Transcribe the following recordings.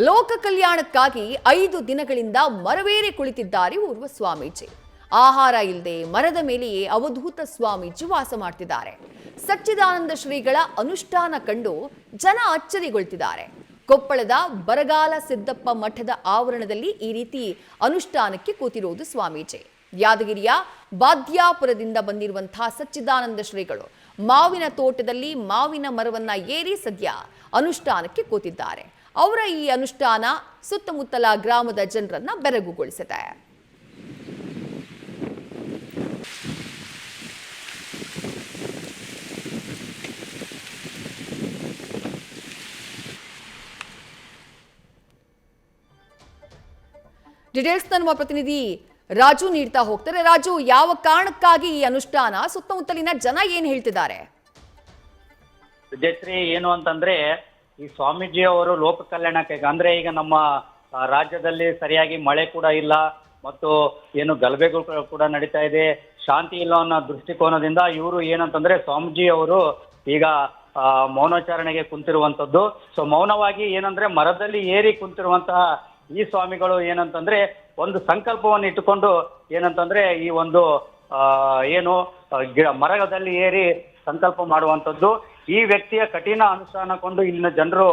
ಲೋಕ ಕಲ್ಯಾಣಕ್ಕಾಗಿ 5 ದಿನಗಳಿಂದ ಮರವೇರಿ ಕುಳಿತಿದ್ದಾರೆ ಓರ್ವ ಸ್ವಾಮೀಜಿ. ಆಹಾರ ಇಲ್ಲದೆ ಮರದ ಮೇಲೆಯೇ ಅವಧೂತ ಸ್ವಾಮೀಜಿ ವಾಸ ಮಾಡ್ತಿದ್ದಾರೆ. ಸಚ್ಚಿದಾನಂದ ಶ್ರೀಗಳ ಅನುಷ್ಠಾನ ಕಂಡು ಜನ ಅಚ್ಚರಿಗೊಳ್ತಿದ್ದಾರೆ. ಕೊಪ್ಪಳದ ಬರಗಾಲ ಸಿದ್ದಪ್ಪ ಮಠದ ಆವರಣದಲ್ಲಿ ಈ ರೀತಿ ಅನುಷ್ಠಾನಕ್ಕೆ ಕೂತಿರುವುದು ಸ್ವಾಮೀಜಿ. ಯಾದಗಿರಿಯ ಬಾದ್ಯಾಪುರದಿಂದ ಬಂದಿರುವಂತಹ ಸಚ್ಚಿದಾನಂದ ಶ್ರೀಗಳು ಮಾವಿನ ತೋಟದಲ್ಲಿ ಮಾವಿನ ಮರವನ್ನ ಏರಿ ಸದ್ಯ ಅನುಷ್ಠಾನಕ್ಕೆ ಕೂತಿದ್ದಾರೆ. ಅವರ ಈ ಅನುಷ್ಠಾನ ಸುತ್ತಮುತ್ತಲ ಗ್ರಾಮದ ಜನರನ್ನ ಬೆರಗುಗೊಳಿಸಿದೆ. ಡೀಟೇಲ್ಸ್ ನಮ್ಮ ಪ್ರತಿನಿಧಿ ರಾಜು ನೀಡ್ತಾ ಹೋಗ್ತಾರೆ. ರಾಜು, ಯಾವ ಕಾರಣಕ್ಕಾಗಿ ಈ ಅನುಷ್ಠಾನ, ಸುತ್ತಮುತ್ತಲಿನ ಜನ ಏನ್ ಹೇಳ್ತಿದ್ದಾರೆ? ವಿಜಯಶ್ರೀ, ಏನು ಅಂತಂದ್ರೆ ಈ ಸ್ವಾಮೀಜಿ ಅವರು ಲೋಕ ಕಲ್ಯಾಣಕ್ಕೆ ಅಂದ್ರೆ ಈಗ ನಮ್ಮ ರಾಜ್ಯದಲ್ಲಿ ಸರಿಯಾಗಿ ಮಳೆ ಕೂಡ ಇಲ್ಲ ಮತ್ತು ಏನು ಗಲಭೆಗಳು ಕೂಡ ನಡೀತಾ ಇದೆ, ಶಾಂತಿ ಇಲ್ಲ ಅನ್ನೋ ದೃಷ್ಟಿಕೋನದಿಂದ ಇವರು ಏನಂತಂದ್ರೆ ಸ್ವಾಮೀಜಿ ಅವರು ಈಗ ಮೌನಾಚರಣೆಗೆ ಕುಂತಿರುವಂತದ್ದು. ಸೊ ಮೌನವಾಗಿ ಏನಂದ್ರೆ ಮರದಲ್ಲಿ ಏರಿ ಕುಂತಿರುವಂತಹ ಈ ಸ್ವಾಮಿಗಳು ಏನಂತಂದ್ರೆ ಒಂದು ಸಂಕಲ್ಪವನ್ನು ಇಟ್ಟುಕೊಂಡು ಏನಂತಂದ್ರೆ ಈ ಒಂದು ಏನು ಮರದಲ್ಲಿ ಏರಿ ಸಂಕಲ್ಪ ಮಾಡುವಂಥದ್ದು. ಈ ವ್ಯಕ್ತಿಯ ಕಠಿಣ ಅನುಷ್ಠಾನ ಕೊಂಡು ಇಲ್ಲಿನ ಜನರು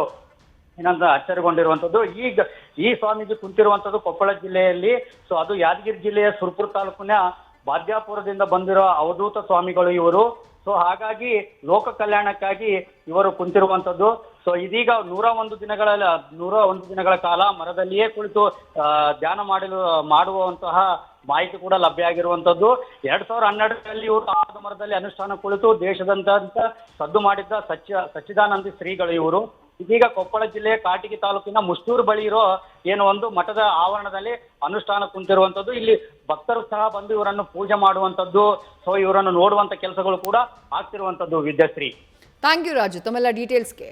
ಏನಂತ ಅಚ್ಚರಿಗೊಂಡಿರುವಂಥದ್ದು. ಈಗ ಈ ಸ್ವಾಮೀಜಿ ಕುಂತಿರುವಂಥದ್ದು ಕೊಪ್ಪಳ ಜಿಲ್ಲೆಯಲ್ಲಿ. ಸೊ ಅದು ಯಾದಗಿರಿ ಜಿಲ್ಲೆಯ ಸುರಪುರ ತಾಲೂಕಿನ ಬಾದ್ಯಾಪುರದಿಂದ ಬಂದಿರೋ ಅವಧೂತ ಸ್ವಾಮಿಗಳು ಇವರು. ಸೊ ಹಾಗಾಗಿ ಲೋಕ ಕಲ್ಯಾಣಕ್ಕಾಗಿ ಇವರು ಕುಂತಿರುವಂಥದ್ದು. ಸೊ ಇದೀಗ 101 ದಿನಗಳ ಕಾಲ ಮರದಲ್ಲಿಯೇ ಕುಳಿತು ಧ್ಯಾನ ಮಾಡುವಂತಹ ಮಾಹಿತಿ ಕೂಡ ಲಭ್ಯ ಆಗಿರುವಂಥದ್ದು. 2012ರಲ್ಲಿ ಇವರು ಆದ ಮರದಲ್ಲಿ ಅನುಷ್ಠಾನ ಕುಳಿತು ದೇಶದಂತ ಸದ್ದು ಮಾಡಿದ್ದ ಸಚ್ಚಿದಾನಂದ ಶ್ರೀಗಳು ಇವರು. ಇದೀಗ ಕೊಪ್ಪಳ ಜಿಲ್ಲೆಯ ಕಾಟಗಿ ತಾಲೂಕಿನ ಮುಷ್ಟೂರು ಬಳಿ ಇರೋ ಏನು ಒಂದು ಮಠದ ಆವರಣದಲ್ಲಿ ಅನುಷ್ಠಾನ ಕುಂತಿರುವಂಥದ್ದು. ಇಲ್ಲಿ ಭಕ್ತರು ಸಹ ಬಂದು ಇವರನ್ನು ಪೂಜೆ ಮಾಡುವಂಥದ್ದು, ಸೊ ಇವರನ್ನು ನೋಡುವಂತ ಕೆಲಸಗಳು ಕೂಡ ಆಗ್ತಿರುವಂಥದ್ದು. ವಿದ್ಯಾಶ್ರೀ, ಥ್ಯಾಂಕ್ ಯು ರಾಜು ತಮ್ಮೆಲ್ಲ ಡೀಟೇಲ್ಸ್ಗೆ.